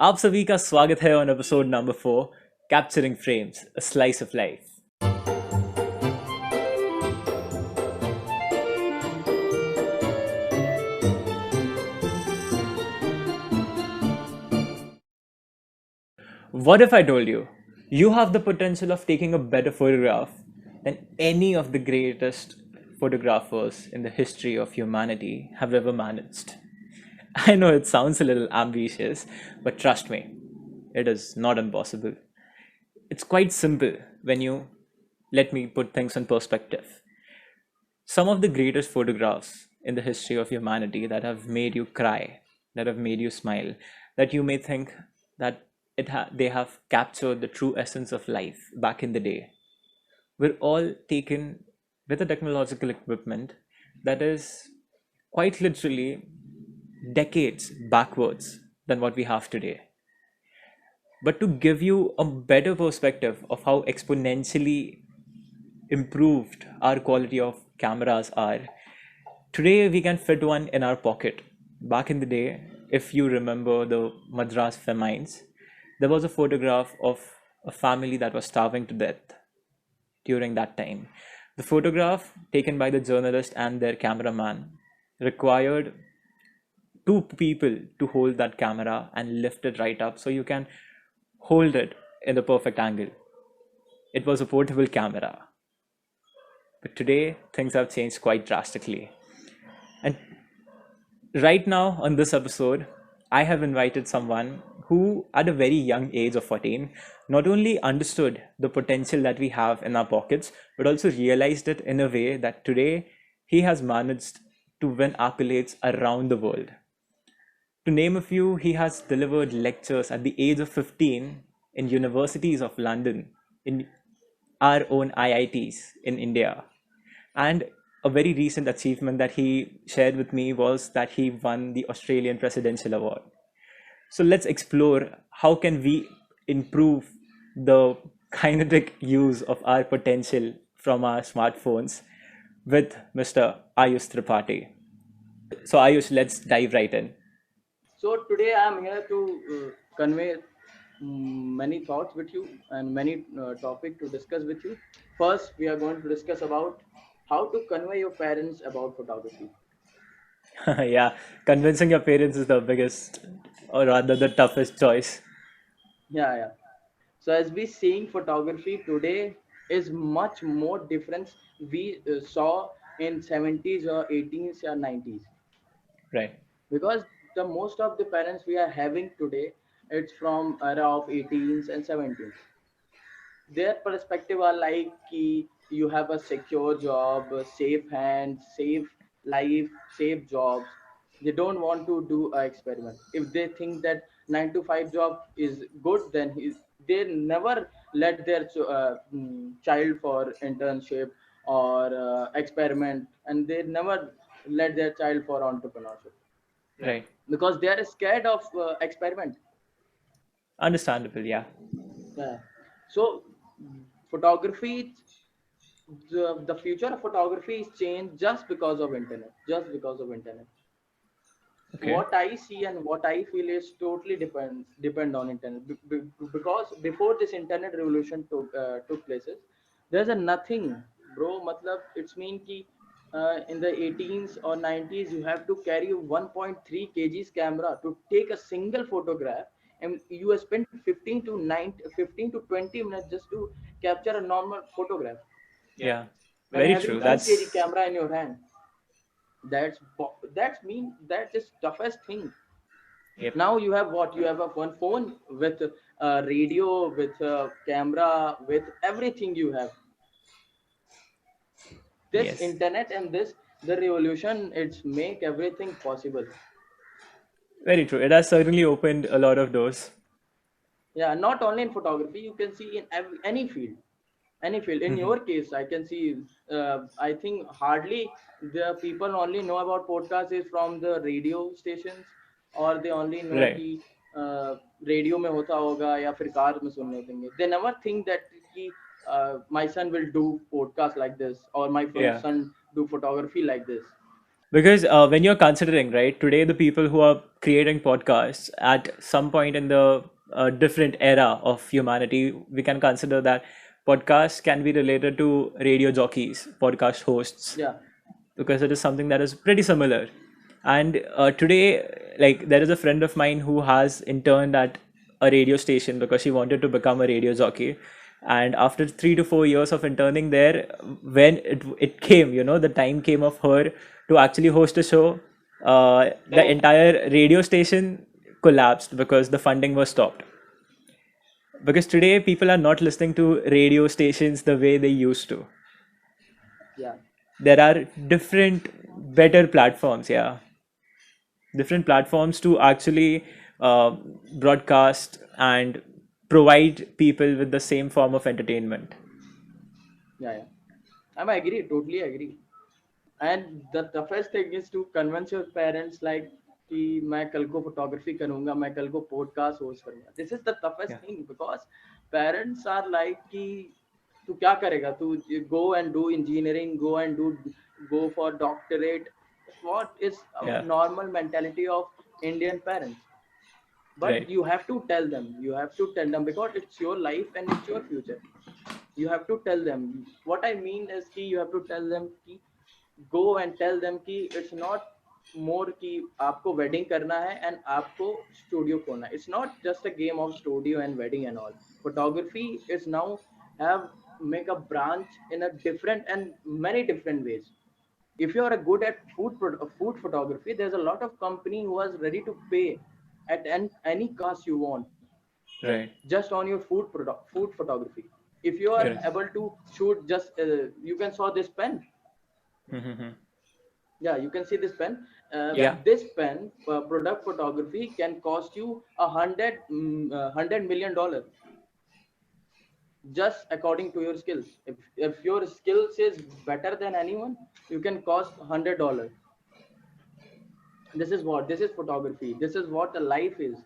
आप सभी का स्वागत है on episode number 4 capturing frames a slice of life. What if I told you you have the potential of taking a better photograph than any of the greatest photographers in the history of humanity have ever managed? I know it sounds a little ambitious, but trust me, it is not impossible. It's quite simple when you let me put things in perspective. Some of the greatest photographs in the history of humanity that have made you cry, that have made you smile, that you may think that they have captured the true essence of life back in the day, were all taken with a technological equipment that is quite literally decades backwards than what we have today. But to give you a better perspective of how exponentially improved our quality of cameras are, today we can fit one in our pocket. Back in the day, if you remember the Madras famines, there was a photograph of a family that was starving to death during that time. The photograph, taken by the journalist and their cameraman, required two people to hold that camera and lift it right up so you can hold it in the perfect angle. It was a portable camera. But today, things have changed quite drastically. And right now, on this episode, I have invited someone who, at a very young age of 14, not only understood the potential that we have in our pockets, but also realized it in a way that today he has managed to win accolades around the world. To name a few, he has delivered lectures at the age of 15 in universities of London, in our own IITs in India. And a very recent achievement that he shared with me was that he won the Australian Presidential Award. So let's explore how can we improve the kinetic use of our potential from our smartphones with Mr. Ayush Tripathi. So Ayush, let's dive right in. So today I am here to convey many thoughts with you and many topic to discuss with you. First, we are going to discuss about how to convey your parents about photography. Yeah, convincing your parents is the biggest, or rather the toughest choice. Yeah. So as we seeing photography today is much more difference we saw in 70s or 80s or 90s, Right. because the most of the parents we are having today, it's from era of 18s and 17s. Their perspective are like कि you have a secure job, a safe hands, safe life, safe jobs. They don't want to do an experiment. If they think that 9 to 5 job is good, then they never let their child for internship or experiment, and they never let their child for entrepreneurship Right. because they are scared of experiment. Understandable, yeah. Yeah. So photography, the future of photography is changed just because of internet. Just because of internet. Okay. What I see and what I feel is totally depend on internet. Because before this internet revolution took places, there's a nothing, bro. Matlab, it's mean ki in the 18s or 90s you have to carry 1.3 kgs camera to take a single photograph, and you spend 15 to 20 minutes just to capture a normal photograph, Yeah. and Very having true. 2 kg That's camera in your hand. That's just toughest thing. yep. Now you have what? You have a one phone with a radio, with a camera, with everything you have. This Yes. internet and this the revolution, it's make everything possible. Very true. It has certainly opened a lot of doors. Yeah, not only in photography, you can see in any field. Any field. In Mhm. your case, I can see. I think hardly the people only know about podcast is from the radio stations, or they only know Right. कि radio में होता होगा या फिर car में सुनने देंगे. They never think that कि my son will do podcast like this, or my Yeah. son do photography like this. Because when you're considering, right, today the people who are creating podcasts at some point in the different era of humanity, we can consider that podcasts can be related to radio jockeys, podcast hosts, Yeah, because it is something that is pretty similar. And today, like, there is a friend of mine who has interned at a radio station because she wanted to become a radio jockey. And after 3 to 4 years of interning there, when it came, the time came of her to actually host a show, the entire radio station collapsed because the funding was stopped. Because today people are not listening to radio stations the way they used to. yeah, There are different better platforms, yeah, different platforms to actually uh, broadcast and provide people with the same form of entertainment. yeah. I agree, totally agree. And the toughest thing is to convince your parents like कि मैं कल को photography करूँगा, मैं कल को podcast host करूँगा. This is the toughest Yeah, thing because parents are like कि तू क्या करेगा, तू go and do engineering, go for doctorate. What is a yeah, normal mentality of Indian parents? But right, you have to tell them because it's your life and it's your future. You have to tell them. What I mean is कि you have to tell them कि go and tell them कि it's not more कि आपको wedding करना है and आपको studio खोलना है. It's not just a game of studio and wedding and all. Photography is now have make a branch in a different and many different ways. If you are a good at food photography, there's a lot of company who is ready to pay at any cost you want right, just on your food photography. If you are correct. able to shoot just you can saw this pen. Mm-hmm. Yeah, you can see this pen. Yeah, This pen product photography can cost you $100 million just according to your skills. If your skills is better than anyone, you can cost $100. This is photography. This is what the life is.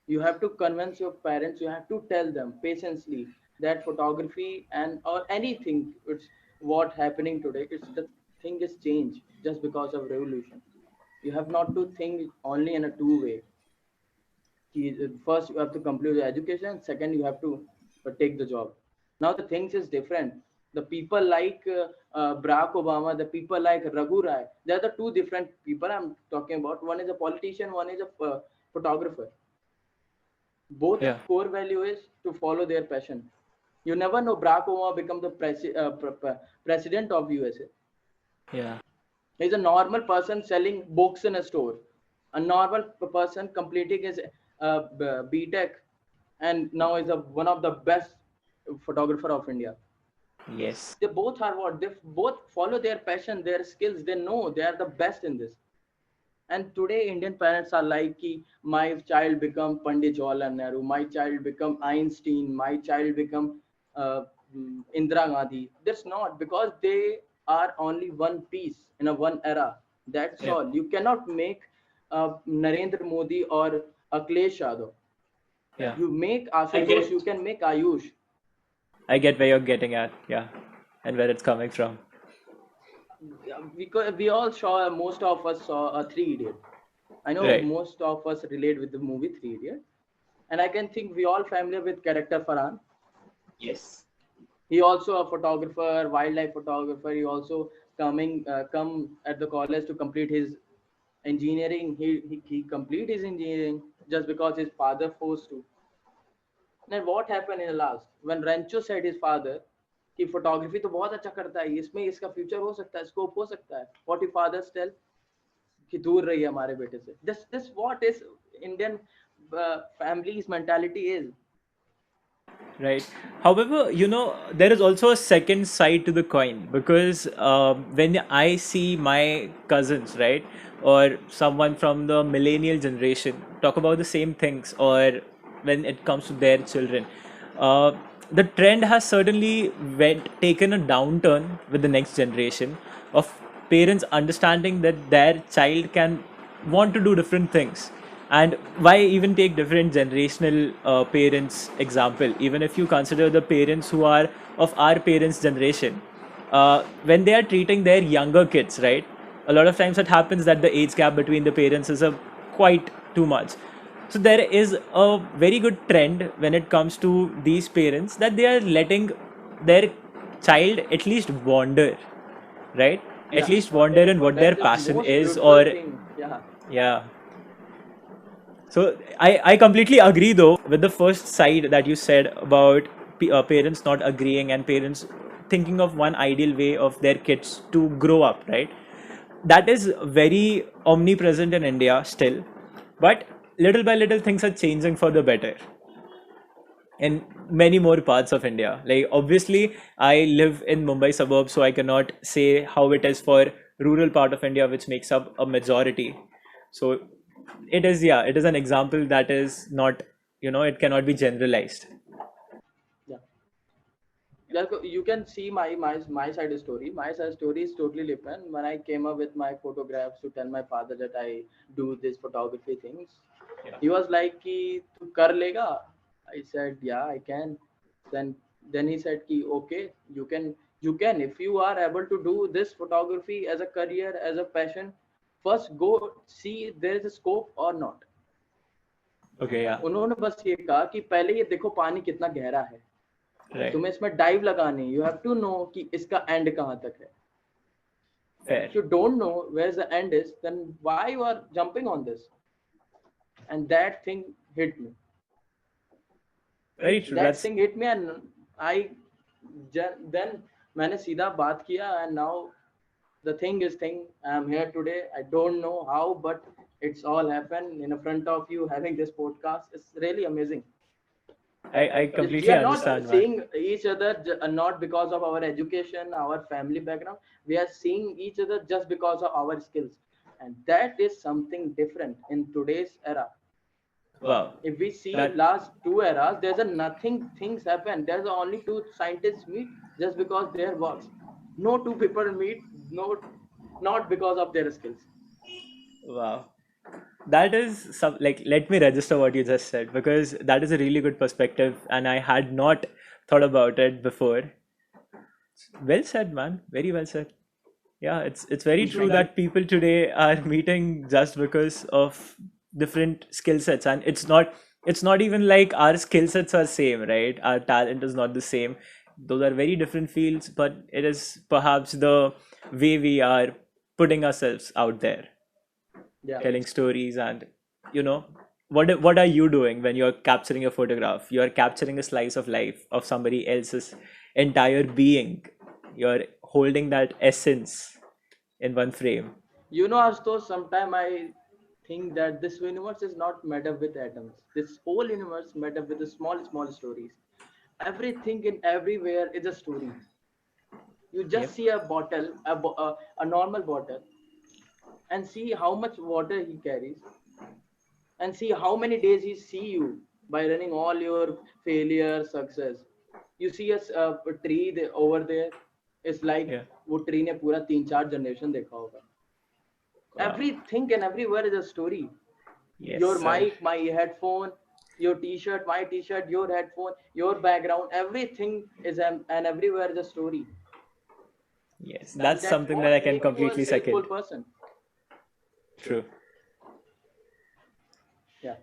You have to convince your parents, you have to tell them patiently that photography and or anything, it's what happening today, it's the thing is change just because of revolution. You have not to think only in a two way. First you have to complete the education, second you have to take the job. Now the things is different. The people like Barack Obama, the people like Raghu Rai, they are the two different people I'm talking about. One is a politician, one is a photographer. Both yeah, core value is to follow their passion. You never know, Barack Obama become the president of USA. yeah, He's a normal person selling books in a store, a normal person completing his BTech, and now is one of the best photographer of India. yes, They both are what, they both follow their passion, their skills, they know they are the best in this. And today Indian parents are like ki, my child become Pandit Jawaharlal Nehru, my child become Einstein, my child become uh, Indira Gandhi. That's not because they are only one piece in a one era. That's yeah, all. You cannot make Narendra Modi or Akhilesh Yadav. yeah. You make I Ashutosh, get, you can make Ayush. I get where you're getting at, yeah, and where it's coming from. Yeah, because we all saw, most of us saw a Three Idiot. I know Right. most of us relate with the movie Three Idiot, and I can think we all familiar with character Farhan. Yes. He also a photographer, wildlife photographer. He also come at the college to complete his engineering. He complete his engineering just because his father forced to. Then what happened in the last when Rancho said his father कि photography तो बहुत अच्छा करता है, इसमें इसका future हो सकता है, scope हो सकता है. What if fathers tell कि दूर रहिए हमारे बेटे से. This what is Indian families mentality is. Right. However, there is also a second side to the coin because when I see my cousins, right, or someone from the millennial generation talk about the same things, or when it comes to their children, uh, the trend has certainly taken a downturn with the next generation of parents understanding that their child can want to do different things. And why even take different generational parents example, even if you consider the parents who are of our parents generation, when they are treating their younger kids, right, a lot of times it happens that the age gap between the parents is a quite too much. So there is a very good trend when it comes to these parents that they are letting their child at least wander, right? At Yeah, least wander in what their that is passion most is, beautiful or thing. Yeah, yeah. So I completely agree though with the first side that you said about parents not agreeing and parents thinking of one ideal way of their kids to grow up, right? That is very omnipresent in India still, but little by little things are changing for the better in many more parts of India. Like obviously, I live in Mumbai suburbs, so I cannot say how it is for rural part of India, which makes up a majority. So it is, yeah, it is an example that is not, it cannot be generalized. yeah. You can see my side story. My side story is totally different. When I came up with my photographs to tell my father that I do this photography things, Yeah. he was like, "Ki tu kar lega?" I said, "Yeah, I can." Then then he said, "Ki okay, you can if you are able to do this photography as a career as a passion. First, go see there is a scope or not." Okay, yeah. उन्होंने बस ये कहा कि पहले ये देखो पानी कितना गहरा है, Right. तुम्हें इसमें डाइव लगानी, यू हैव टू नो कि इसका एंड कहाँ तक है. Fair. If you don't know where the end is, then why you are jumping on this? And that thing hit me. Very true. That That's thing hit me, and I then मैंने सीधा बात किया, and now the thing is thing. I'm here today. I don't know how, but it's all happened in front of you. Having this podcast, it's really amazing. I We completely are not understand, man. seeing each other not because of our education, our family background. We are seeing each other just because of our skills, and that is something different in today's era. Wow. If we see That last two eras, there's a nothing things happen. There's only two scientists meet just because their works. No two people meet, no, not because of their skills. wow. That is some, like, let me register what you just said, because that is a really good perspective and I had not thought about it before. Well said, man. Very well said. Yeah, it's very true Thank you. that people today are meeting just because of different skill sets, and it's not even like our skill sets are same, right? Our talent is not the same. Those are very different fields, but it is perhaps the way we are putting ourselves out there, Yeah. telling stories, and you know what are you doing when you're capturing a photograph? You're capturing a slice of life of somebody else's entire being. You're holding that essence in one frame. You know, Ashutosh, sometimes I think that this universe is not made up with atoms. This whole universe made up with the small, small stories. Everything in everywhere is a story. You just Yep. see a bottle, a normal bottle, and see how much water he carries, and see how many days he see you by running all your failure, success. You see a tree over there. It's like Yeah. वो tree ने पूरा 3-4 generation देखा होगा. Wow. Everything and everywhere is a story. Yes, Your sir. mic, my headphone, your t-shirt, my t-shirt, your headphone, your background, everything is and everywhere is a story. Yes, And that's that's something that what I can make you a completely skillful second. person. True. Yeah.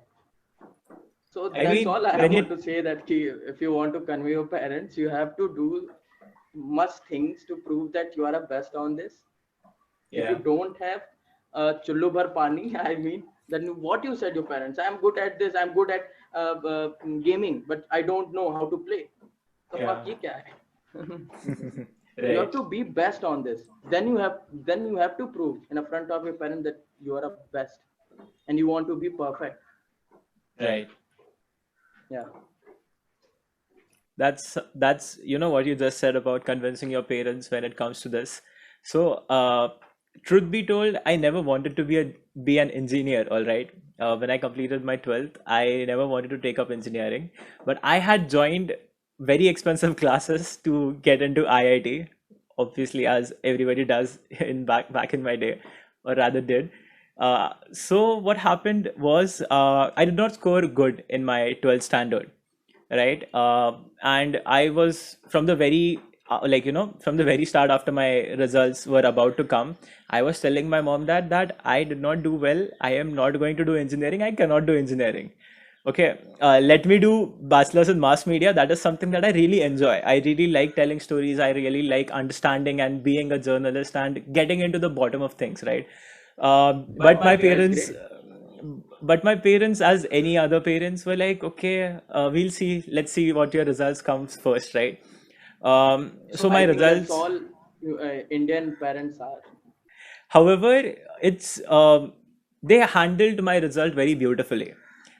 So I that's mean, all I when want you, to say, that if you want to convey your parents, you have to do much things to prove that you are a best on this. If you yeah, don't have chullu bhar pani, I mean, then what you said your parents, I'm good at this, I'm good at gaming, but I don't know how to play. The yeah, fuck ye kya hai? You have right, to be best on this. Then you have to prove in front of your parents that you are a best and you want to be perfect. right. Yeah. That's what you just said about convincing your parents when it comes to this. So, truth be told, I never wanted to be an engineer. All right, when I completed my 12th, I never wanted to take up engineering, but I had joined very expensive classes to get into IIT. Obviously, as everybody does in back in my day, or rather did. So what happened was I did not score good in my 12th standard, right? And I was from the very like, from the very start, after my results were about to come, I was telling my mom that I did not do well. I am not going to do engineering. I cannot do engineering. Okay, let me do bachelor's in mass media. That is something that I really enjoy. I really like telling stories. I really like understanding and being a journalist and getting into the bottom of things, right? But But my that's parents, great. as any other parents, were like, okay, we'll see. Let's see what your results comes first, right? So So my I think that's results. all Indian parents are. However, it's they handled my result very beautifully.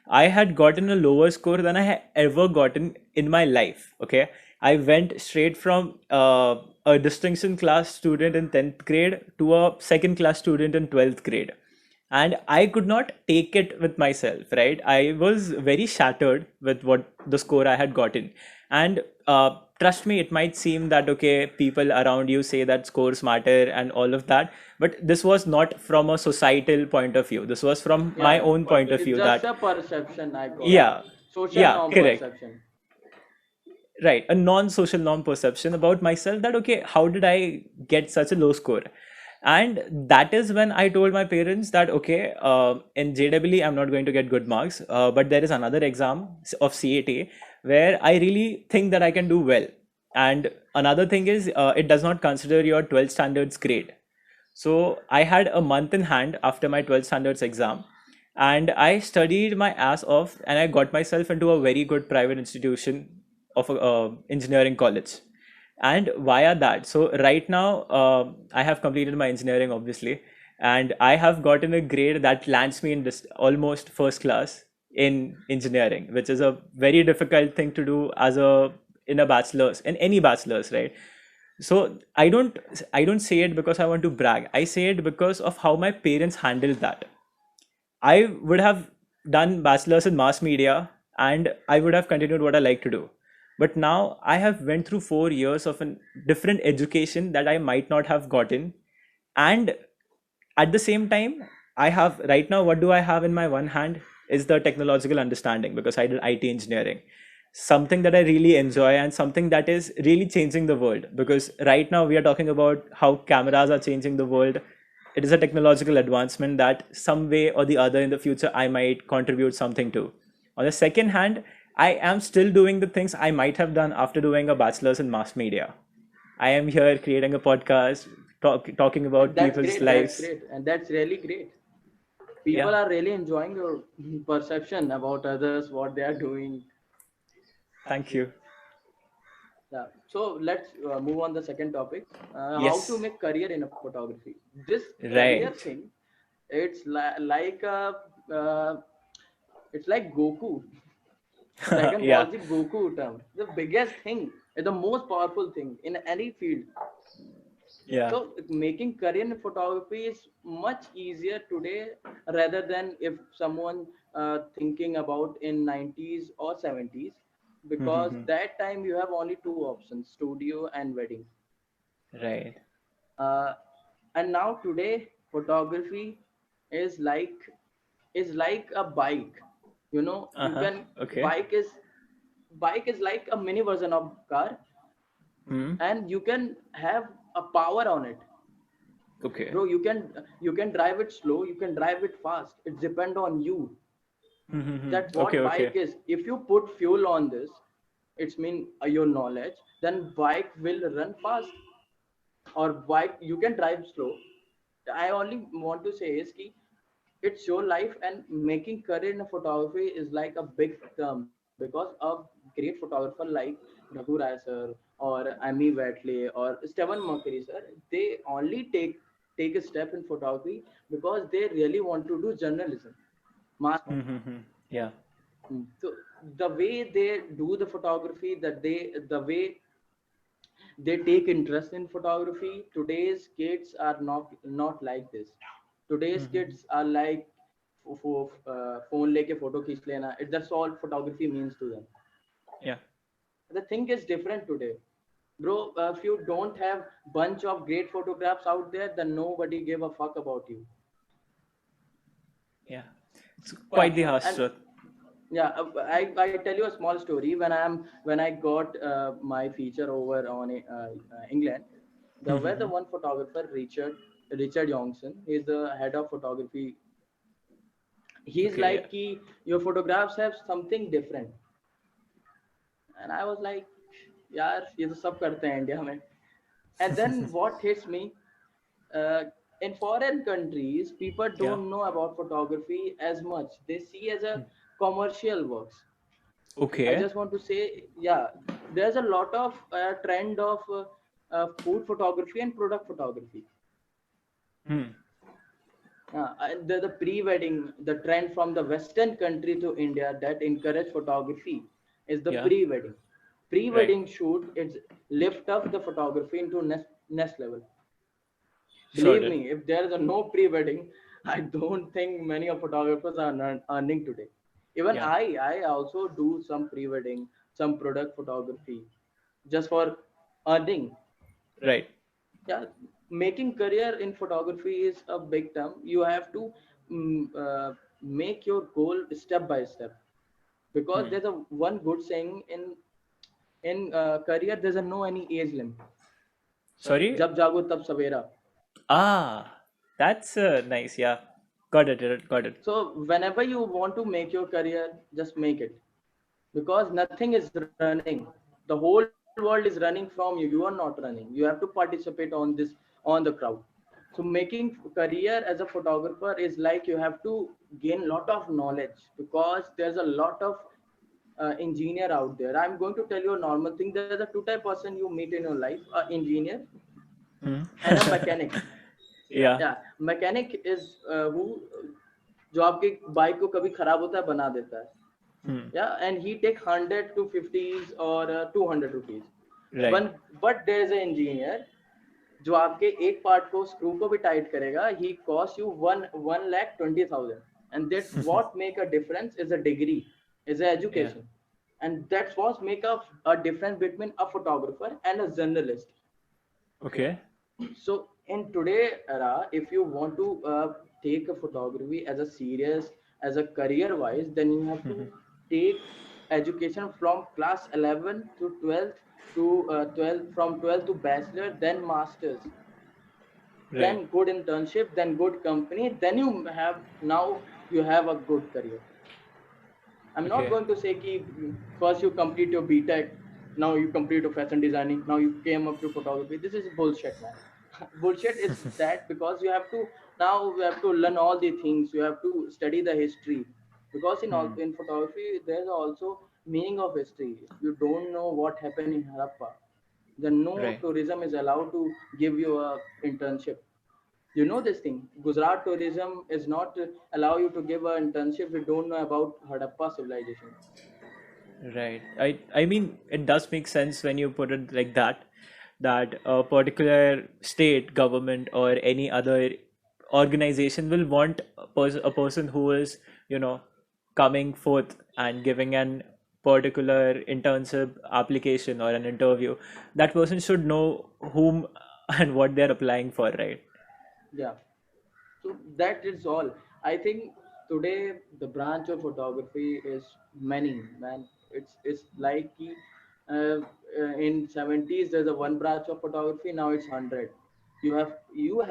I had gotten a lower score than I had ever gotten in my life. Okay, I went straight from a distinction class student in 10th grade to a second class student in 12th grade, and I could not take it with myself, right? I was very shattered with what the score I had gotten. And trust me, it might seem that, okay, people around you say that scores matter and all of that, but this was not from a societal point of view. This was from Yeah, my yeah. own point of It's view, just that, a perception, I call it. yeah, Social yeah, norm correct. perception. Right, a non-social norm perception about myself, that, okay, how did I get such a low score? And that is when I told my parents that, okay, in JEE I'm not going to get good marks, but there is another exam of CAT where I really think that I can do well. And another thing is, it does not consider your 12th standards grade. So I had a month in hand after my 12th standards exam, and I studied my ass off, and I got myself into a very good private institution of a engineering college. And via that, so right now, I have completed my engineering, obviously, and I have gotten a grade that lands me in this almost first class in engineering, which is a very difficult thing to do as a in a bachelor's, in any bachelor's, right? So I don't say it because I want to brag. I say it because of how my parents handled that. I would have done bachelor's in mass media, and I would have continued what I like to do. But now I have went through 4 years of a different education that I might not have gotten. And at the same time, I have right now, what do I have in my one hand is the technological understanding, because I did IT engineering, something that I really enjoy and something that is really changing the world. Because right now we are talking about how cameras are changing the world. It is a technological advancement that some way or the other in the future I might contribute something to. On the second hand, I am still doing the things I might have done after doing a bachelor's in mass media. I am here creating a podcast, talking about That's people's great. That's lives. great. And that's really great. Yeah, People are really enjoying your perception about others, what they are doing. thank you. Yeah. So let's move on the second topic. How to Yes, make career in a photography. This career right. thing, it's like a, uh, it's like Goku, Dragon Yeah, Ball Z Goku term. The biggest thing, the most powerful thing in any field. yeah. So making career in photography is much easier today rather than if someone thinking about in 90s or 70s, because that time you have only two options: studio and wedding. Right. uh, and now today photography is like is like a bike. You know, you Uh-huh. can Okay. bike is like a mini version of car, Hmm. and you can have a power on it. Okay. Bro, you can drive it slow, you can drive it fast, it depend on you. That's Okay, what bike okay. is. If you put fuel on this, it's mean your knowledge, then bike will run fast, or bike you can drive slow. I only want to say is ki it's your life, and making career in photography is like a big term, because a great photographer like Raghu Rai sir or Amy Watley or Stephen Mercury sir, they only take a step in photography because they really want to do journalism, mass com. Yeah. So the way they do the photography, the way they take interest in photography, today's kids are not like this. Today's kids are like phone leke photo खींच लेना. That's all photography means to them. Yeah. The thing is different today, bro. If you don't have bunch of great photographs out there, then nobody give a fuck about you. Yeah. It's Yeah. quite the harsh And truth. Yeah, I tell you a small story. When I got my feature over on England, there were the Mm-hmm. one photographer, Richard Johnson. He's the head of photography. He's Okay, yeah. like कि your photographs have something different, and I was like, यार ये तो सब करते हैं India में. And then what hits me, uh, in foreign countries, people Yeah. don't know about photography as much. They see as a commercial works. I Okay. just want to say, yeah, there's a lot of trend of food photography and product photography. Hmm. And the pre-wedding, the trend from the Western country to India that encourage photography is the Yeah. pre-wedding. Right. Pre-wedding shoot, it's lift up the photography into next level. Sure Believe did. me, if there is a no pre-wedding, I don't think many of photographers are earning today. Even Yeah. I also do some pre-wedding, some product photography, just for earning. Right. Yeah, making career in photography is a big term. You have to make your goal step by step, because Hmm. there's a one good saying in career. There's a no any age limit. Sorry. जब जागो तब सवेरा. Ah, that's nice. Yeah. Got it. Got it. So whenever you want to make your career, just make it, because nothing is running. The whole world is running from you. You are not running. You have to participate on the crowd. So making career as a photographer is like you have to gain lot of knowledge, because there's a lot of engineer out there. I'm going to tell you a normal thing. There's a two type person you meet in your life: a engineer Hmm. and a mechanic. Yeah. Yeah, mechanic is who जो आपकी bike को कभी खराब होता है बना देता है. Hmm. Yeah, and he take 100 to 50s or 200 rupees. Right. One, but there is an engineer जो आपके एक पार्ट को स्क्रू को भी टाइट करेगा. He cost you 1,20,000, and that's what make a difference is a degree, is a Yeah. education, and that's what make a difference between a photographer and a journalist. Okay. So in today era, if you want to take a photography as a serious, as a career wise, then you have to take education from class 11 to 12th, to 12, from 12 to bachelor, then masters, Right. then good internship, then good company, then you have, now you have a good career. I'm not Okay. going to say ki first you complete your BTech, now you complete your fashion designing, now you came up to photography. This is bullshit, man. Bullshit is that, because you have to, now you have to learn all the things. You have to study the history, because Hmm. in photography there's also meaning of history. If you don't know what happened in Harappa, then no Right. tourism is allowed to give you a internship. You know this thing. Gujarat tourism is not allow you to give an internship if you don't know about Harappa civilization. Right. I mean, it does make sense when you put it like that, that a particular state, government, or any other organization will want a person who is, you know, coming forth and giving an particular internship application or an interview. That person should know whom and what they're applying for, right? Yeah. So that is all. I think today the branch of photography is many, man. It's like in 70s there's a one branch of photography. Now it's 100. You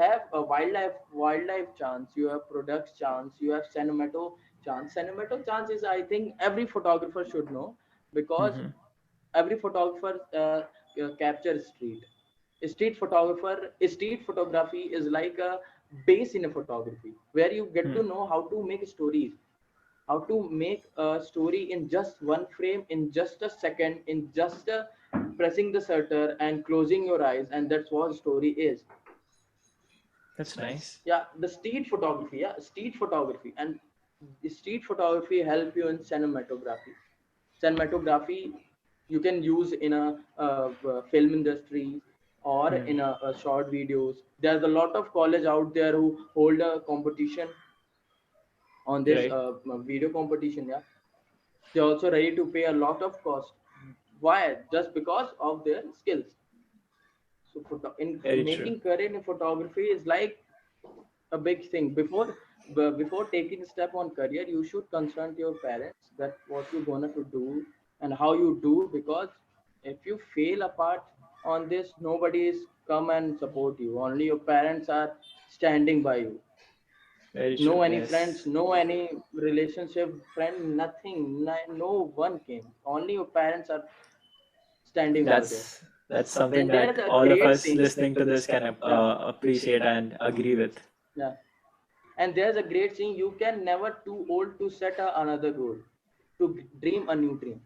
have a wildlife chance. You have products chance. You have cinemato chance. Cinemato chance is, I think, every photographer should know, because Mm-hmm. every photographer captures street photography is like a base in a photography, where you get Hmm. to know how to make stories, how to make a story in just one frame, in just a second, in just a pressing the shutter and closing your eyes, and that's what story is. That's nice. Yeah, the street photography, yeah, street photography. And the street photography help you in cinematography. You can use in a film industry, or Hmm. in a short videos. There's a lot of college out there who hold a competition on this Right. video competition. Yeah, they're also ready to pay a lot of cost. Why? Just because of their skills. So in Very true. making career in photography is like a big thing. Before, But before taking step on career, you should consult your parents that what you're gonna to do and how you do, because if you fail apart on this, nobody is come and support you. Only your parents are standing by you. Very No true. any friends, Yes. no any relationship, friend, nothing. No one came. Only your parents are standing over there. That's something And there's that a all of great us saying. listening to this can Yeah, appreciate and agree with. yeah. And there's a great saying: you can never too old to set another goal, to dream a new dream.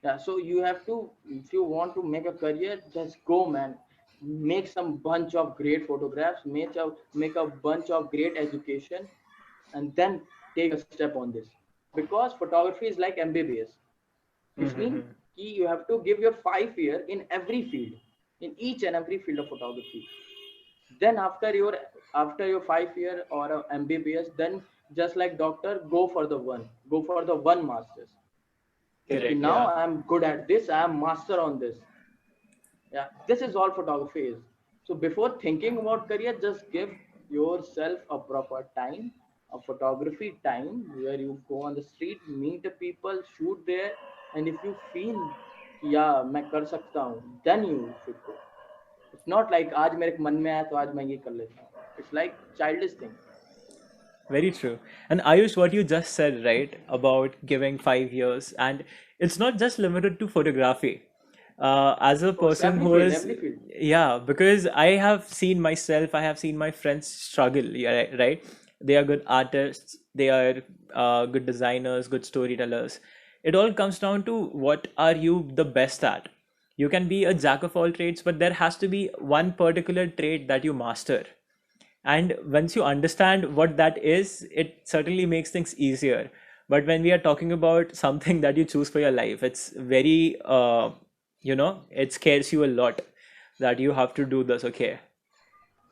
Yeah, so you have to, if you want to make a career, just go, man. Make some bunch of great photographs, make a bunch of great education, and then take a step on this. Because photography is like MBBS, which means Mm-hmm. you have to give your 5 year in every field, in each and every field of photography. Then after your 5 year or a MBBS, then just like doctor, go for the one masters. Ki Correct. now Yeah. I'm good at this, I'm master on this. Yeah, this is all photography is. So before thinking about career, just give yourself a proper time, a photography time, where you go on the street, meet the people, shoot there. And if you feel कि yeah मैं कर सकता हूँ, then you should go. It's not like आज मेरे मन में आया तो आज मैं ये कर लेता हूँ. It's like childish thing. Very true. And Ayush, what you just said, right, about giving 5 years, and it's not just limited to photography. As a Of course, person every who field, is, every field. yeah, because I have seen myself, I have seen my friends struggle, yeah, right? They are good artists, they are good designers, good storytellers. It all comes down to what are you the best at? You can be a jack of all trades, but there has to be one particular trait that you master, and once you understand what that is, it certainly makes things easier. But when we are talking about something that you choose for your life, it's very it scares you a lot that you have to do this. Okay,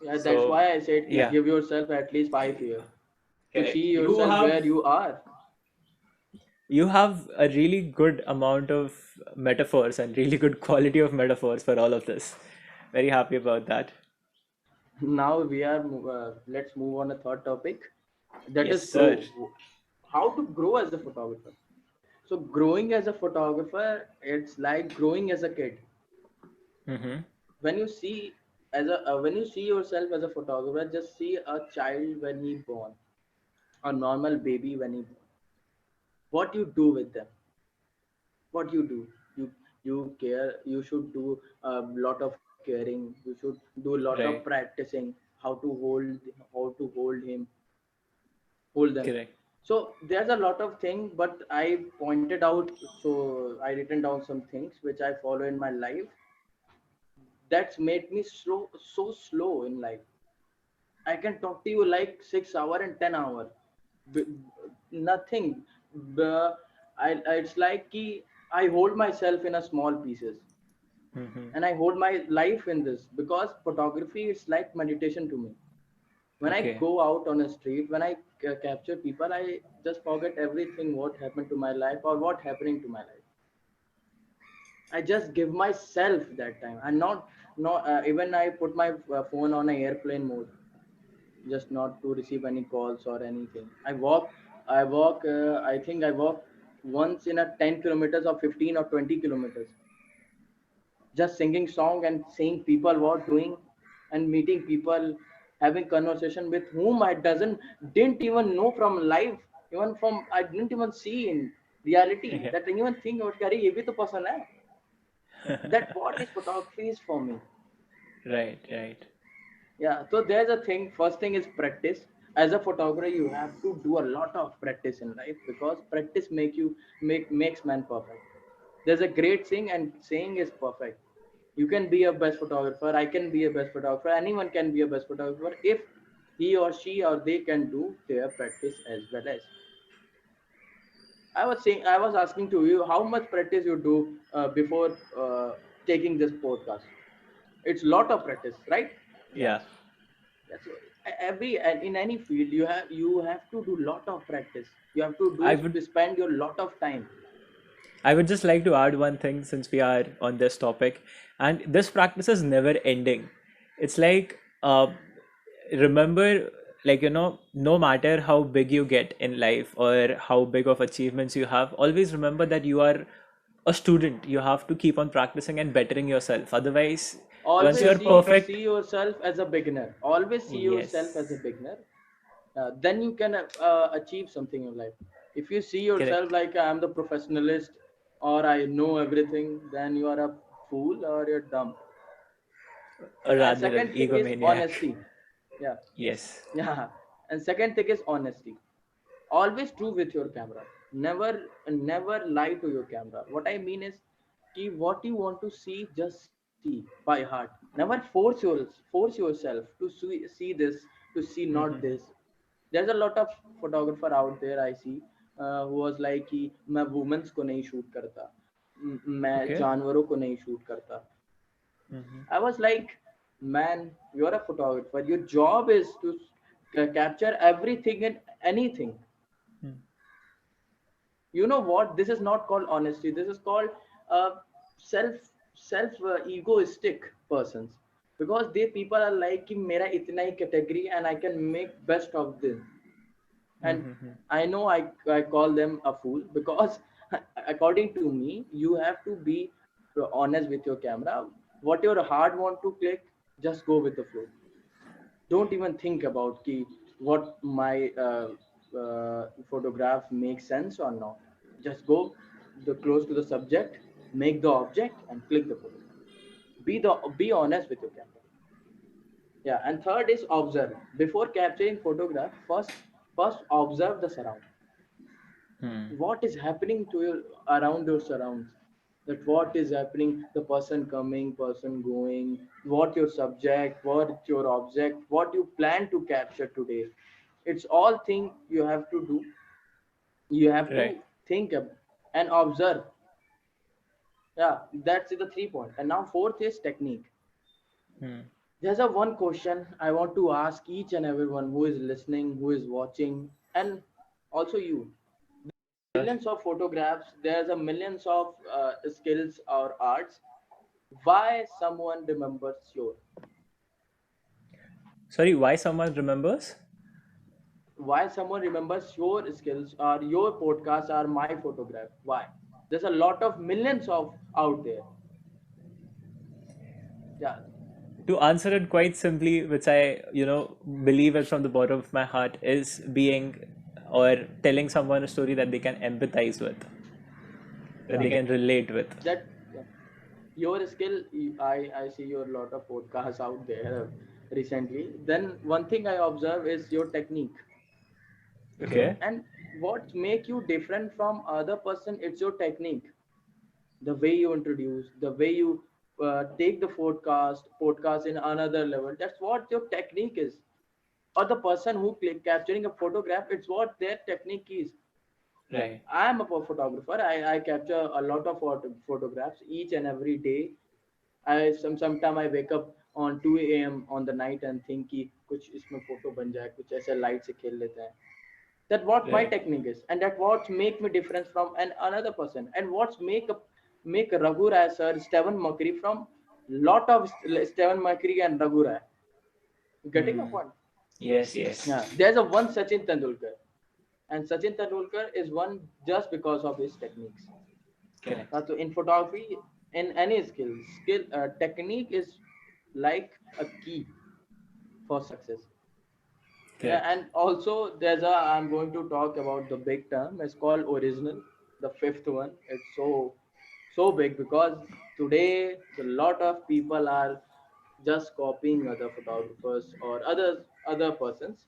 Yeah, that's so why I said कि yeah, give yourself at least 5 year to see correct. you yourself have where you are. you have a really good amount of metaphors and really good quality of metaphors for all of this. Very happy about that. Now we are let's move on a third topic, that Yes, is sir. grow. How to grow as a photographer. So growing as a photographer, it's like growing as a kid. Mm-hmm. When you see when you see yourself as a photographer, just see a child when he born, a normal baby when he born. What you do with them, what you do, you care, you should do a lot of caring, you should do a lot of Right. practicing how to hold them. Correct. So there's a lot of things, but I pointed out, so I written down some things which I follow in my life that's made me so slow in life. I can talk to you like 6 hour and 10 hour. B- Nothing. B- it's like I hold myself in a small pieces, Mm-hmm. and I hold my life in this, because photography is like meditation to me. When I Okay. go out on a street, when I capture people, I just forget everything what happened to my life or what happening to my life. I just give myself that time. And not even I put my phone on a airplane mode, just not to receive any calls or anything. I think I walk once in a 10 kilometers or 15 or 20 kilometers, just singing song and seeing people what doing, and meeting people, having conversation with whom I doesn't didn't even know from life, even from I didn't even see in reality, Yeah. that I even think about अरे ये भी तो पसंद है. That what is photography is for me. Right, right. Yeah, so there's a thing. First thing is practice. As a photographer, you have to do a lot of practice in life, because practice makes man perfect. There's a great saying, and saying is perfect. You can be a best photographer. I can be a best photographer. Anyone can be a best photographer if he or she or they can do their practice as well as. I was asking to you how much practice you do before taking this podcast. It's lot of practice, right? Yeah. That's every and in any field you have to do lot of practice. You have to I do would spend your lot of time. I would just like to add one thing since we are on this topic, and this practice is never ending. It's like remember like, no matter how big you get in life or how big of achievements you have, always remember that you are a student. You have to keep on practicing and bettering yourself. Otherwise, once you Always are perfect, see yourself as a beginner. Always see yourself as a yes, beginner. Then you can achieve something in life. If you see correct. yourself like I'm the professionalist or I know everything, then you are a fool or you're dumb. Or And rather an second thing is egomaniac. honesty. Yeah. Yes. Yeah. And second thing is honesty. Always true with your camera. Never lie to your camera. What I mean is ki what you want to see, just see by heart. Never force yourself to see this, to see not Mm-hmm. this. There's a lot of photographer out there I see who was like कि मैं women's को नहीं shoot करता, मैं Okay. जानवरों को नहीं shoot करता. Mm-hmm. I was like, man, you're a photographer. Your job is to capture everything and anything. You know what? This is not called honesty. This is called uh, self egoistic persons, because they people are like कि मेरा इतना ही category and I can make best of this. And Mm-hmm. I know I call them a fool because according to me you have to be honest with your camera. What your heart want to click, just go with the flow. Don't even think about ki what my photograph makes sense or not. Just go the close to the subject, make the object and click the photograph. Be honest with your camera. Yeah, and third is observe. Before capturing photograph, first observe the surround. Hmm. What is happening to your around your surrounds, that what is happening, the person coming, person going, what your subject, what your object, what you plan to capture today. It's all thing you have to do. You have Right. to think and observe. Yeah, that's the 3 point. And now fourth is technique. Hmm. There's a one question I want to ask each and everyone who is listening, who is watching, and also you. There's a Sure. millions of photographs. There's a millions of skills or arts. Why someone remembers your? Sorry, why someone remembers? Why someone remembers your skills or your podcast or my photograph? Why? There's a lot of millions of out there. Yeah, To answer it quite simply, which I, believe it from the bottom of my heart, is being or telling someone a story that they can empathize with, that yeah. they can relate with. That yeah. Your skill. I see your lot of podcasts out there recently. Then one thing I observe is your technique. Okay. And what make you different from other person, it's your technique, the way you introduce, the way you take the podcast in another level. That's what your technique is. Or the person who capturing a photograph, it's what their technique is. Right. I am a photographer. I capture a lot of photographs each and every day. Sometime I wake up on 2 a.m. on the night and think कि कुछ इसमें photo बन जाए, कुछ ऐसे light से खेल लेते हैं. That what my Right. technique is, and that what make me difference from another person, and what's make Raghu Rai sir, Stephen Mercury from lot of Stephen Mercury and Raghu Rai. Getting a Hmm. point? Yes, yes. Yeah, there's a one Sachin Tendulkar, and Sachin Tendulkar is one just because of his techniques. Correct. So in photography, in any skill technique is like a key for success. Yeah, Correct. and also there's a I'm going to talk about the big term. It's called original, the fifth one. It's so big because today a lot of people are just copying other photographers or other persons.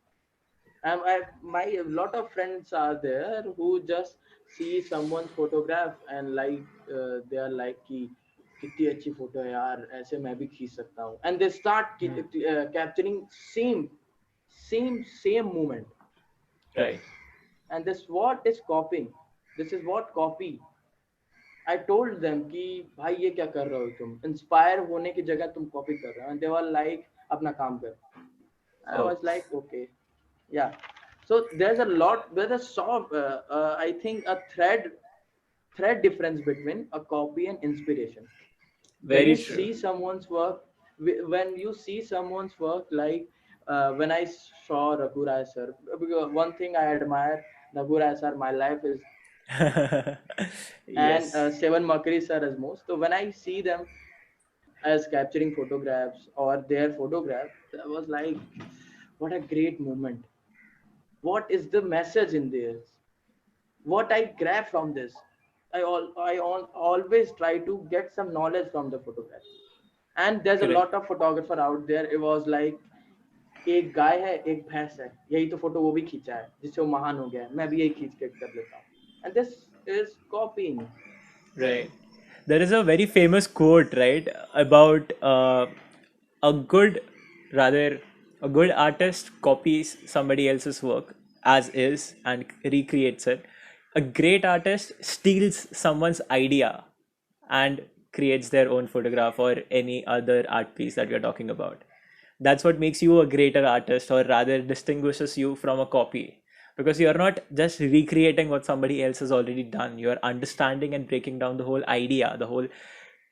And my a lot of friends are there who just see someone's photograph and like they are like कि कितनी अच्छी photo है यार, ऐसे मैं भी खींच सकता हूँ, and they start Hmm. capturing same moment. Right. And this what is copying. This is what copy. I told them कि भाई ये क्या कर रहे हो तुम, इंस्पायर होने की जगह तुम कॉपी कर रहे हो, and they were like अपना काम कर. I Oh. was like, okay, yeah. So there's a soft, I think a thread difference between a copy and inspiration. When Very you true. see someone's work, when you see someone's work like when I saw Raghu Rai sir, because one thing I admire Raghu Rai sir, my life is, and Yes, Seven Makri sir as most. So when I see them as capturing photographs or their photograph, I was like, what a great moment. What is the message in this? What I grab from this? Always try to get some knowledge from the photography. And there's a correct. lot of photographer out there. It was like एक गाय है एक भैंस है यही तो photo वो भी खींचा है जिससे वो महान हो गया है मैं भी यही खींच के कर लेता हूँ and this is कॉपिंग Right. There is a very famous quote, right, about a good, rather, a good artist copies somebody else's work as is and recreates it. A great artist steals someone's idea and creates their own photograph or any other art piece that we're talking about. That's what makes you a greater artist, or rather distinguishes you from a copy, because you're not just recreating what somebody else has already done. You're understanding and breaking down the whole idea, the whole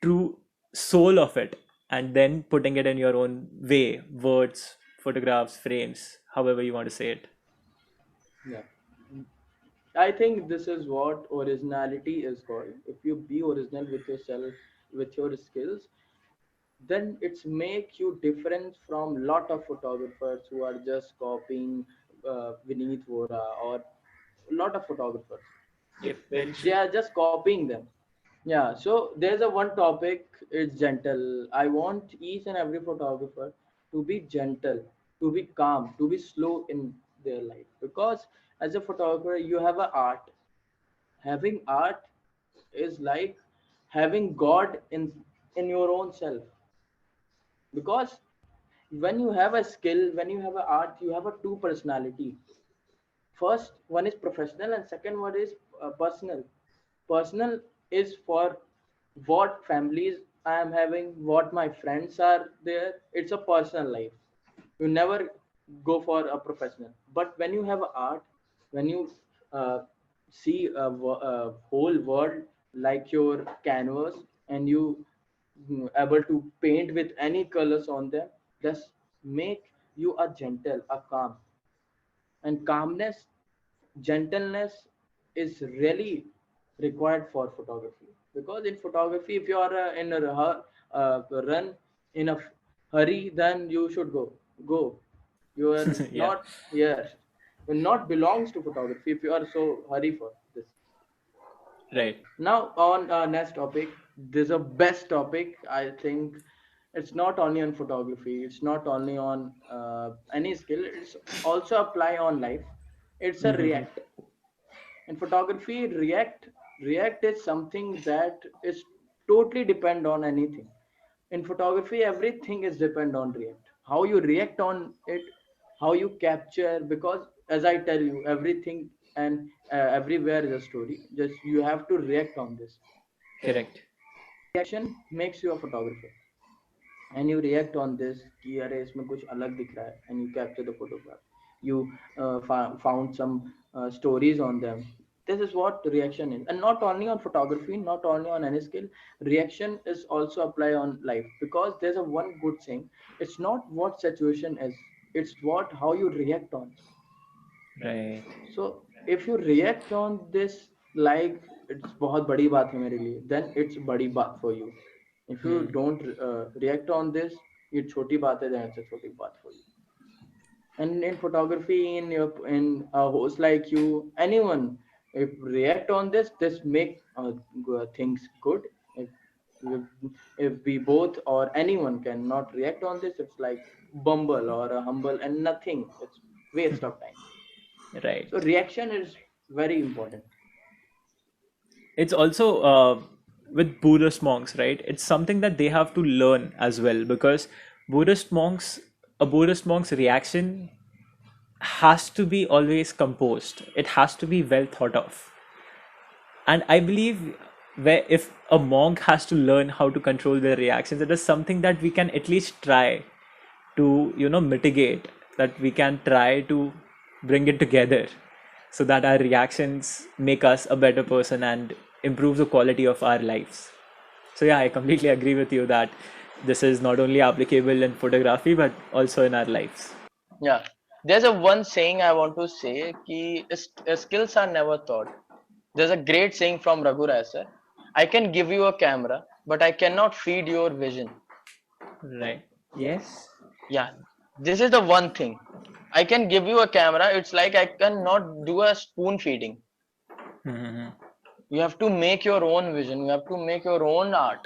true soul of it, and then putting it in your own way: words, photographs, frames, however you want to say it. yeah I think this is what originality is called. If you be original with yourself, with your skills, then it's make you different from lot of photographers who are just copying Vineet Vora or lot of photographers. Yep, very They true. are just copying them. Yeah, so there's a one topic, it's gentle. I want each and every photographer to be gentle, to be calm, to be slow in their life. Because as a photographer, you have an art. Having art is like having God in your own self. Because when you have a skill, when you have an art, you have a two personality. First one is professional and second one is personal. Personal is for what families I am having, what my friends are there. It's a personal life. You never go for a professional. But when you have art, when you uh, see a whole world like your canvas, and you able to paint with any colors on them, just make you a gentle, a calm. And calmness, gentleness is really required for photography. Because in photography, if you are in a run in a hurry, then you should go. You are Yeah, not here. You not belongs to photography if you are so hurry for this. right. Now on next topic, this is a best topic. I think it's not only on photography. It's not only on any skill. It's also apply on life. It's a Mm-hmm. react. In photography, react is something that is totally depend on anything. In photography, everything is depend on react. How you react on it, how you capture. Because as I tell you, everything and everywhere is a story. Just you have to react on this. Correct. Reaction makes you a photographer. And you react on this कि अरे इसमें कुछ अलग दिख रहा है, and you capture the photograph. You found some stories on them. This is what reaction is. And not only on photography, not only on any skill, reaction is also apply on life. Because there's a one good thing, it's not what situation is, it's what how you react on. Right. So if you react on this like it's बहुत बड़ी बात है मेरे लिए, then it's बड़ी बात for you. If you Hmm. don't react on this, ये छोटी बात है, then it's a छोटी बात for you. And in photography, in a host like you, anyone, if react on this, this make things good. If if we both or anyone cannot react on this, it's like bumble or a humble and nothing. It's waste of time. So Right. reaction is very important. It's also with Buddhist monks, right? It's something that they have to learn as well, because Buddhist monks, a Buddhist monk's reaction has to be always composed. It has to be well thought of. And I believe where if a monk has to learn how to control their reactions, it is something that we can at least try to, mitigate, that we can try to bring it together so that our reactions make us a better person and improve the quality of our lives. So yeah, I completely agree with you that this is not only applicable in photography but also in our lives. Yeah. There's a one saying I want to say ki skills are never taught. There's a great saying from Raghu Rai sir. I can give you a camera, but I cannot feed your vision. Right. Yes. Yeah. This is the one thing. I can give you a camera. It's like I cannot do a spoon feeding. Mm-hmm. You have to make your own vision. You have to make your own art.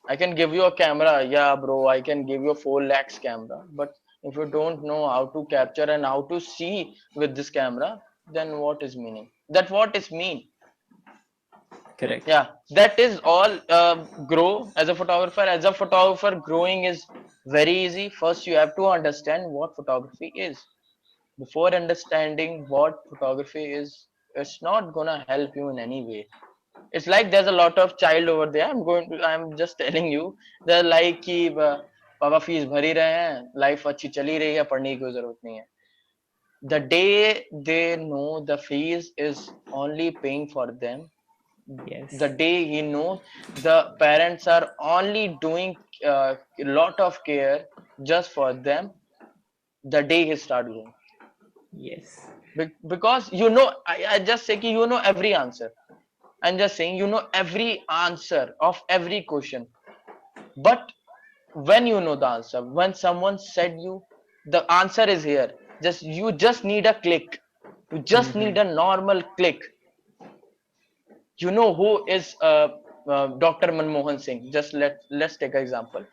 I can give you a camera, yeah, bro. I can give you a 4 lakhs camera, but if you don't know how to capture and how to see with this camera, then what is meaning? That what is mean? Correct. Yeah, that is all. Grow as a photographer. As a photographer, growing is very easy. First, you have to understand what photography is. Before understanding what photography is, it's not gonna help you in any way. It's like there's a lot of child over there. I'm just telling you, they're like कि पापा fees भर ही रहे हैं, life अच्छी चली रही है, पढ़ने की कोई जरूरत नहीं है. The day they know the fees is only paying for them, the Yes. day he knows the parents are only doing a lot of care just for them, the day he start growing. Yes. Because you know, I just say कि you know every answer. I'm just saying you know every answer of every question. But when you know the answer, when someone said you the answer is here, just you just need a click. You just Mm-hmm. need a normal click. You know who is Dr. Manmohan Singh. Just let's take an example.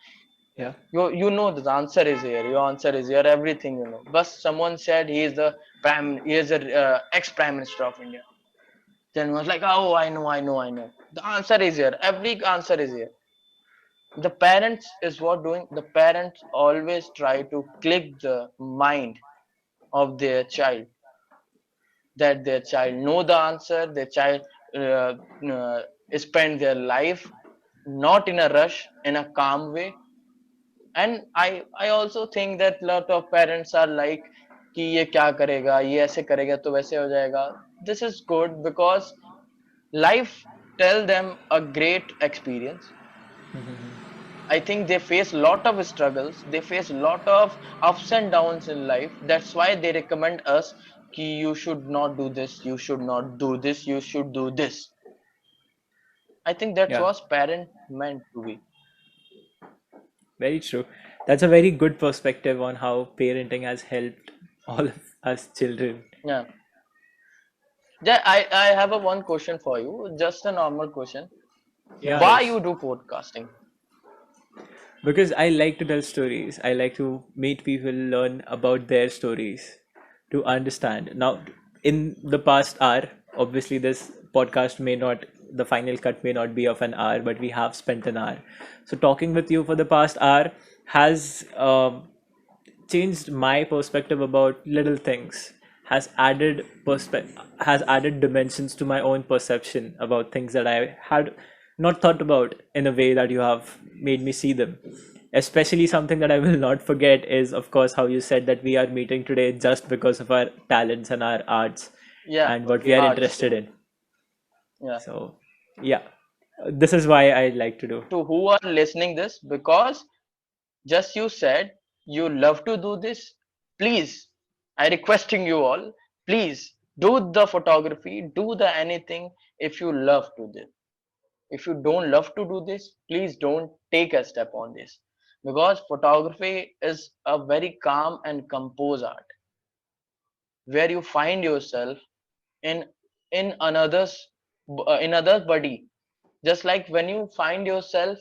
Yeah. You know the answer is here. Your answer is here. Everything you know. But someone said he is a ex prime minister of India. Then was like, oh, I know. The answer is here. Every answer is here. The parents is what doing. The parents always try to click the mind of their child, that their child know the answer, their child uh, uh, spend their life not in a rush, in a calm way. And I also think that lot of parents are like कि ये क्या करेगा, ये ऐसे करेगा तो वैसे हो जाएगा. This is good because life tell them a great experience. I think they face a lot of struggles. They face a lot of ups and downs in life. That's why they recommend us कि you should not do this, you should not do this, you should do this. I think that Yeah. was parent meant to be. Very true. That's a very good perspective on how parenting has helped all of us children. Yeah. Yeah, I have a one question for you, just a normal question. Yeah, Why Ayush. you do podcasting? Because I like to tell stories. I like to meet people, learn about their stories, to understand. Now, in the past hour, obviously, this podcast may not, the final cut may not be of an hour, but we have spent an hour. So, talking with you for the past hour has changed my perspective about little things, has added dimensions to my own perception about things that I had not thought about in a way that you have made me see them. Especially something that I will not forget is, of course, how you said that we are meeting today just because of our talents and our arts Yeah, and what we are arts. interested in. Yeah. So, yeah, this is why I like to do. To who are listening this, because just you said you love to do this, please, I requesting you all, please do the photography, do the anything if you love to this. If you don't love to do this, please don't take a step on this, because photography is a very calm and composed art where you find yourself in another's in other's body. Just like when you find yourself,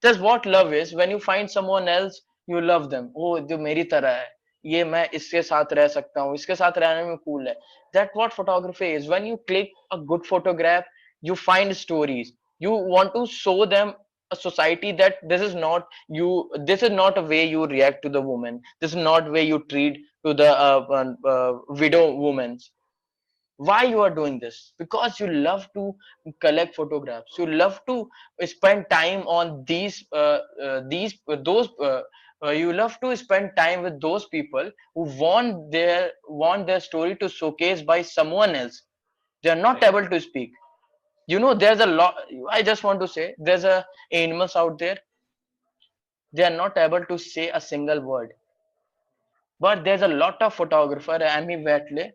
that's what love is. When you find someone else, you love them. Oh, जो मेरी तरह है, ये मैं इसके साथ रह सकता हूँ, इसके साथ रहने में cool है. That what photography is. When you click a good photograph, you find stories. You want to show them a society that this is not you. This is not a way you react to the woman. This is not way you treat to the widow women. Why you are doing this? Because you love to collect photographs, you love to spend time on these those you love to spend time with those people who want their story to showcase by someone else. They are not Right. able to speak. You know, there's a lot. I just want to say there's a animals out there, they are not able to say a single word. But there's a lot of photographer, Amy Batley.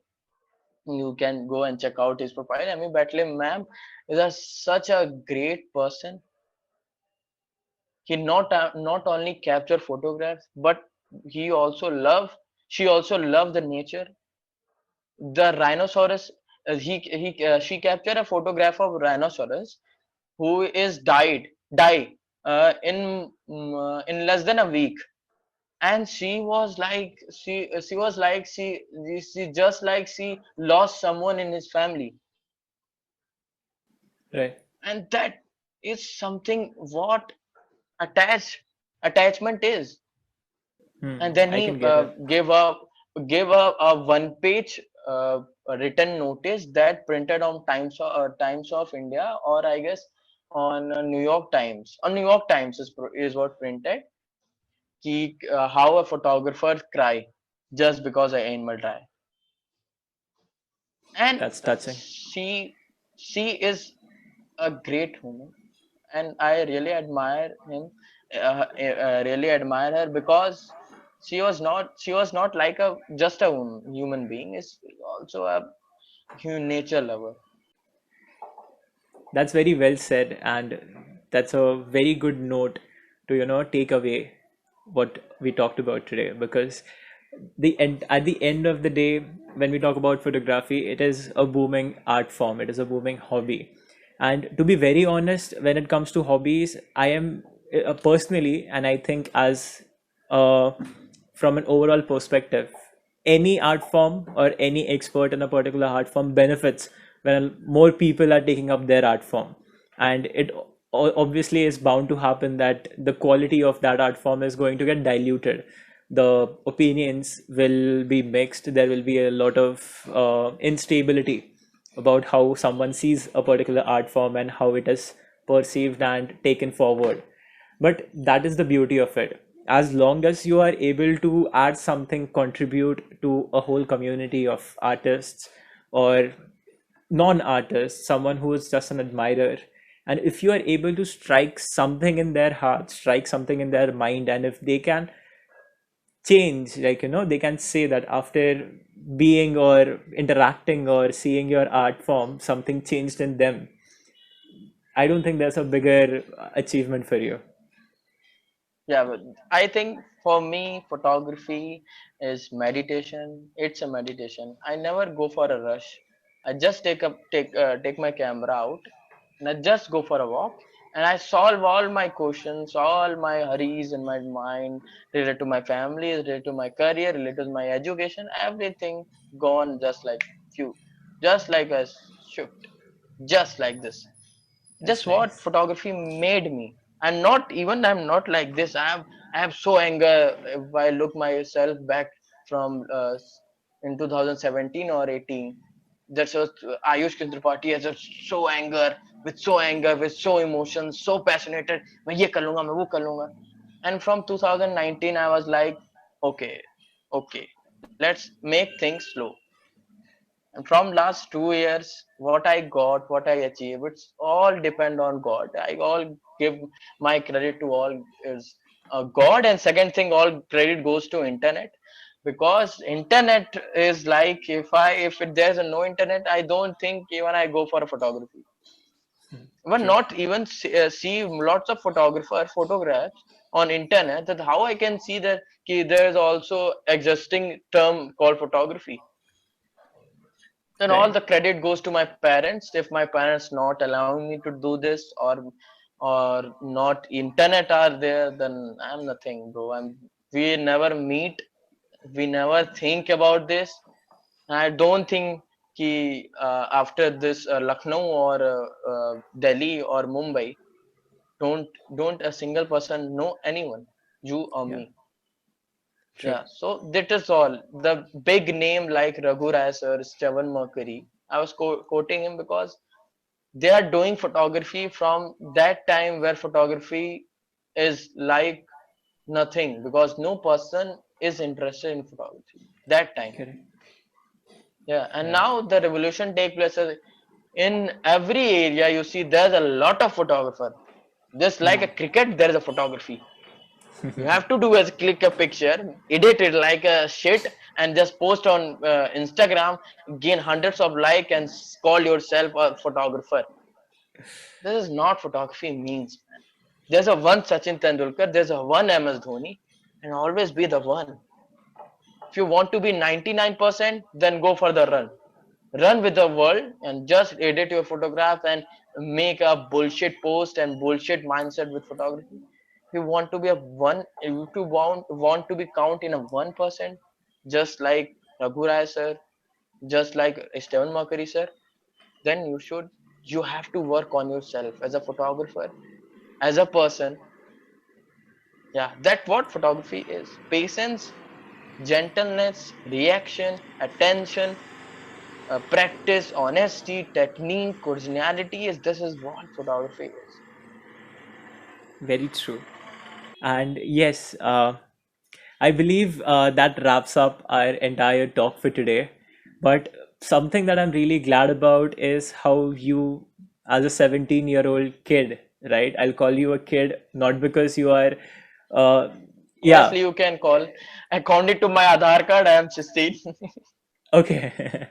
You can go and check out his profile. Amy Batley, ma'am, is such a great person. He not only capture photographs, but he also love. She also love the nature. The rhinoceros. She captured a photograph of rhinoceros who is die in less than a week, and she just like she lost someone in his family, Right. and that is something what attachment is. And then I he can get it. gave a one page written notice that printed on Times of India, or I guess on New York Times is what printed how a photographer cry just because an animal die. And That's touching. she is a great woman, and I really admire him. Really admire her because she was not like a just a human being. Is also a nature lover. That's very well said, and that's a very good note to take away what we talked about today. Because at the end of the day, when we talk about photography, it is a booming art form. It is a booming hobby, and to be very honest, when it comes to hobbies, I am personally, and I think as uh, from an overall perspective, any art form or any expert in a particular art form benefits when more people are taking up their art form, and it obviously is bound to happen that the quality of that art form is going to get diluted. The opinions will be mixed. There will be a lot of instability about how someone sees a particular art form and how it is perceived and taken forward. But that is the beauty of it. As long as you are able to add something, contribute to a whole community of artists or non-artists, someone who is just an admirer, and if you are able to strike something in their heart, strike something in their mind, and if they can change, like they can say that after being or interacting or seeing your art form, something changed in them, I don't think there's a bigger achievement for you. Yeah, but I think for me, photography is meditation. It's a meditation. I never go for a rush. I just take my camera out, and I just go for a walk, and I solve all my questions, all my hurries in my mind related to my family, related to my career, related to my education, everything gone just like few, just like a shift, just like this. Just That's what nice. photography made me. I'm not like this. I have so anger if I look myself back from in 2017 or 18. That's was Ayush Tripathi has so anger with so emotion, so passionate. मैं ये कर लूंगा, मैं वो कर लूंगा. And from 2019 I was like, okay, okay, let's make things slow. And from last 2 years, what I got, what I achieved, it's all depend on God. I all give my credit to all is God. And second thing, all credit goes to internet, because internet is like, if there's a no internet, I don't think even I go for a photography. But True. not even see lots of photographs on internet, that how I can see that there's also existing term called photography. Then all Right. the credit goes to my parents. If my parents not allowing me to do this, or not internet are there, then I'm nothing, bro. We never meet, we never think about this. And I don't think ki, after this Lucknow or Delhi or Mumbai, don't a single person know anyone, you or Yeah. me. True. Yeah, so that is all. The big name like Raghu Rai sir, Steven Mercury, I was quoting him because they are doing photography from that time where photography is like nothing, because no person is interested in photography that time. Correct. Yeah, and Right. now the revolution take place in every area. You see, there's a lot of photographer. Just like a cricket, there is a photography. You have to do is click a picture, edit it like a shit, and just post on Instagram, gain hundreds of like, and call yourself a photographer. This is not photography means, man. There's a one Sachin Tendulkar, there's a one MS Dhoni, and always be the one. If you want to be 99%, then go for the run. Run with the world and just edit your photograph and make a bullshit post and bullshit mindset with photography. If you want to be a one, if you want to be count in a 1%, just like Raghu Rai sir, just like Stephen Mercury sir, then you have to work on yourself as a photographer, as a person. Yeah, that's what photography is. Patience, gentleness, reaction, attention, practice, honesty, technique, originality. Is This is what photography is. Very true. And yes, I believe that wraps up our entire talk for today. But something that I'm really glad about is how you, as a 17-year-old kid, right? I'll call you a kid not because you are, uh, yeah, Obviously, you can call. According to my Aadhaar card, I am 16. okay.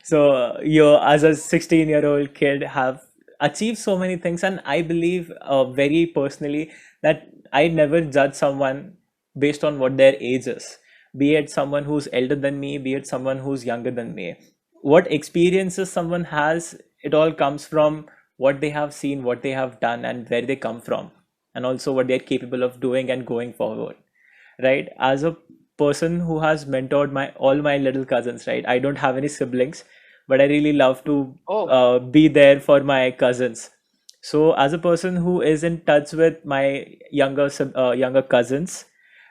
So you, as a 16-year-old kid, have achieved so many things, and I believe very personally that I never judge someone based on what their age is, be it someone who's elder than me, be it someone who's younger than me. What experiences someone has, it all comes from what they have seen, what they have done, and where they come from, and also what they're capable of doing and going forward, right? As a person who has mentored my all my little cousins, right? I don't have any siblings, but I really love to Oh, be there for my cousins. So as a person who is in touch with my younger cousins,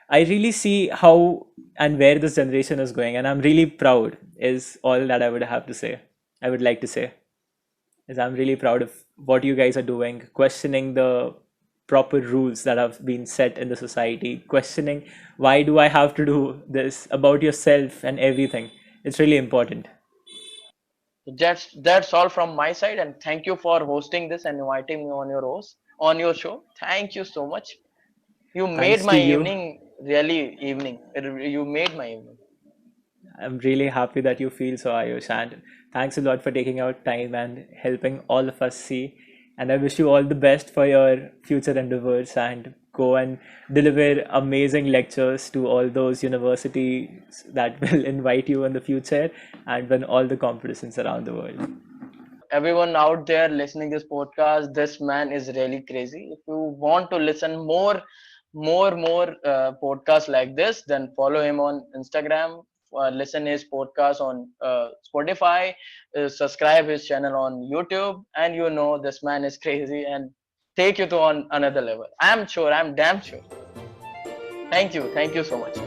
I really see how and where this generation is going, and I'm really proud. Is all that I would have to say. I would like to say is I'm really proud of what you guys are doing, questioning the proper rules that have been set in the society, questioning why do I have to do this about yourself and everything. It's really important. that's all from my side, and thank you for hosting this and inviting me on your show. Thank you so much. You made Thanks to my you. evening really evening. You made my evening. I'm really happy that you feel so, Ayush, and thanks a lot for taking out time and helping all of us see. And I wish you all the best for your future endeavors and go and deliver amazing lectures to all those universities that will invite you in the future and win all the competitions around the world. Everyone out there listening this podcast, this man is really crazy. If you want to listen more podcasts like this, then follow him on Instagram, listen his podcast on Spotify, subscribe his channel on YouTube, and this man is crazy and take you to on another level. I'm damn sure. Thank you so much.